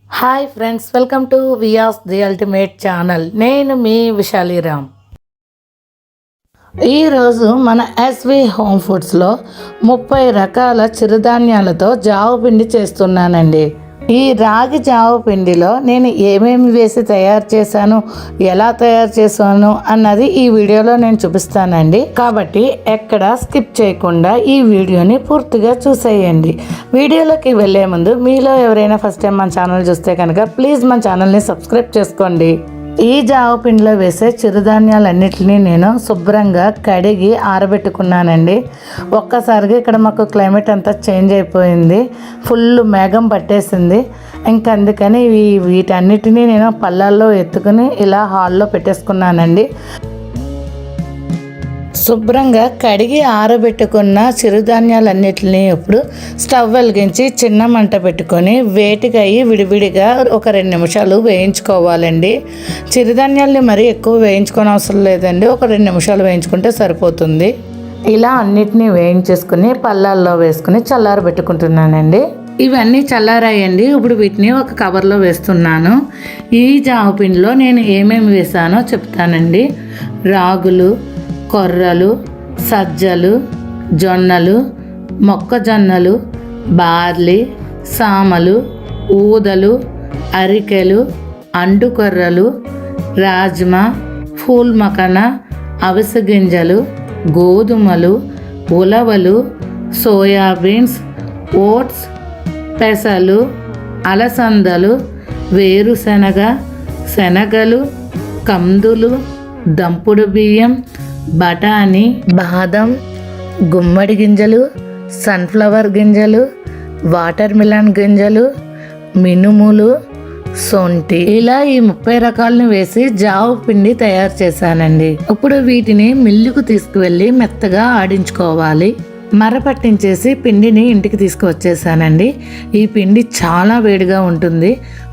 Hi friends, welcome to వియాస్ the ultimate channel. నేను మీ విశాలిరామ్. ఈరోజు మన ఎస్వి హోమ్ ఫుడ్స్లో 30 రకాల చిరుధాన్యాలతో జావ పిండి చేస్తున్నానండి. ఈ రాగి జావ పిండిలో నేను ఏమేమి వేసి తయారు చేశాను, ఎలా తయారు చేశాను అన్నది ఈ వీడియోలో నేను చూపిస్తానండి. కాబట్టి ఎక్కడ స్కిప్ చేయకుండా ఈ వీడియోని పూర్తిగా చూసేయండి. వీడియోలోకి వెళ్ళే ముందు మీలో ఎవరైనా ఫస్ట్ టైం మన ఛానల్ చూస్తే కనుక ప్లీజ్ మన ఛానల్ని సబ్స్క్రైబ్ చేసుకోండి. ఈ జావ పిండిలో వేసే చిరుధాన్యాలన్నిటినీ నేను శుభ్రంగా కడిగి ఆరబెట్టుకున్నానండి. ఒక్కసారిగా ఇక్కడ మాకు క్లైమేట్ అంతా చేంజ్ అయిపోయింది, ఫుల్ మేఘం పట్టేసింది. ఇంకా అందుకని వీటన్నిటినీ నేను పళ్ళల్లో ఎత్తుకుని ఇలా హాల్లో పెట్టేసుకున్నానండి. శుభ్రంగా కడిగి ఆరబెట్టుకున్న చిరుధాన్యాలన్నిటిని ఇప్పుడు స్టవ్ వెలిగించి చిన్న మంట పెట్టుకొని వేటికయ్యి విడివిడిగా ఒక 2 నిమిషాలు వేయించుకోవాలండి. చిరుధాన్యాలని మరీ ఎక్కువ వేయించుకోని అవసరం లేదండి, ఒక 2 నిమిషాలు వేయించుకుంటే సరిపోతుంది. ఇలా అన్నిటినీ వేయించేసుకుని పళ్ళాల్లో వేసుకుని చల్లారబెట్టుకుంటున్నానండి. ఇవన్నీ చల్లారాయండి. ఇప్పుడు వీటిని ఒక కవర్లో వేస్తున్నాను. ఈ జామపిండిలో నేను ఏమేమి వేసానో చెప్తానండి. రాగులు, కొర్రలు, సజ్జలు, జొన్నలు, మొక్కజొన్నలు, బార్లీ, సామలు, ఊదలు, అరికెలు, అండుకొర్రలు, రాజ్మా, ఫూల్ మఖన, అవిసె గింజలు, గోధుమలు, ఉలవలు, సోయాబీన్స్, ఓట్స్, పెసలు, అలసందలు, వేరుశనగ, శనగలు, కందులు, దంపుడు బియ్యం, బఠానీ, బాదం, గుమ్మడి గింజలు, సన్ఫ్లవర్ గింజలు, వాటర్ మిలన్ గింజలు, మినుములు, సొంటి, ఇలా ఈ 30 రకాలను వేసి జావ పిండి తయారు చేశానండి. ఇప్పుడు వీటిని మిల్లుకు తీసుకువెళ్ళి మెత్తగా ఆడించుకోవాలి. మర పట్టించేసి పిండిని ఇంటికి తీసుకువచ్చేసానండి. ఈ పిండి చాలా వేడిగా ఉంటుంది.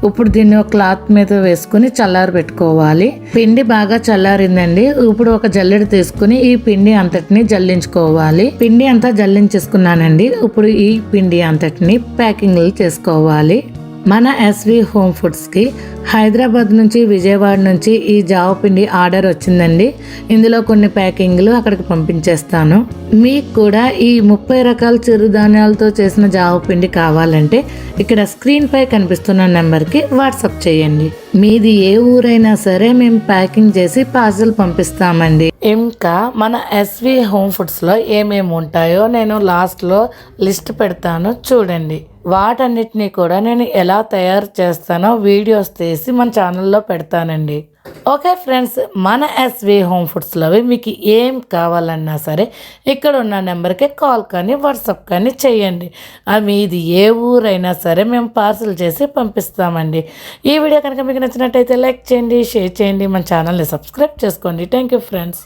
ఇప్పుడు దీన్ని ఒక క్లాత్ మీద వేసుకుని చల్లారి పెట్టుకోవాలి. పిండి బాగా చల్లారిందండి. ఇప్పుడు ఒక జల్లెడ తీసుకుని ఈ పిండి అంతటిని జల్లించుకోవాలి. పిండి అంతా జల్లించేసుకున్నానండి. ఇప్పుడు ఈ పిండి అంతటిని ప్యాకింగ్లు చేసుకోవాలి. మన ఎస్వి హోమ్ ఫుడ్స్కి హైదరాబాద్ నుంచి, విజయవాడ నుంచి ఈ జావ పిండి ఆర్డర్ వచ్చిందండి. ఇందులో కొన్ని ప్యాకింగ్లు అక్కడికి పంపించేస్తాను. మీకు కూడా ఈ 30 రకాల చిరుధాన్యాలతో చేసిన జావ పిండి కావాలంటే ఇక్కడ స్క్రీన్పై కనిపిస్తున్న నెంబర్కి వాట్సాప్ చేయండి. మీది ఏ ఊరైనా సరే మేము ప్యాకింగ్ చేసి పార్సల్ పంపిస్తామండి. ఇంకా మన ఎస్వి హోమ్ ఫుడ్స్లో ఏమేమి ఉంటాయో నేను లాస్ట్లో లిస్ట్ పెడతాను, చూడండి. వాటన్నిటినీ కూడా నేను ఎలా తయారు చేస్తానో వీడియోస్ తీసి మన ఛానల్లో పెడతానండి. ఓకే ఫ్రెండ్స్, మన ఎస్వి హోమ్ ఫుడ్స్లో మీకు ఏం కావాలన్నా సరే ఇక్కడ ఉన్న నెంబర్కి కాల్ కానీ వాట్సాప్ కానీ చేయండి. మీది ఏ ఊరైనా సరే మేము పార్సల్ చేసి పంపిస్తామండి. ఈ వీడియో కనుక మీకు నచ్చినట్టయితే లైక్ చేయండి, షేర్ చేయండి, మన ఛానల్ని సబ్స్క్రైబ్ చేసుకోండి. Thank you friends.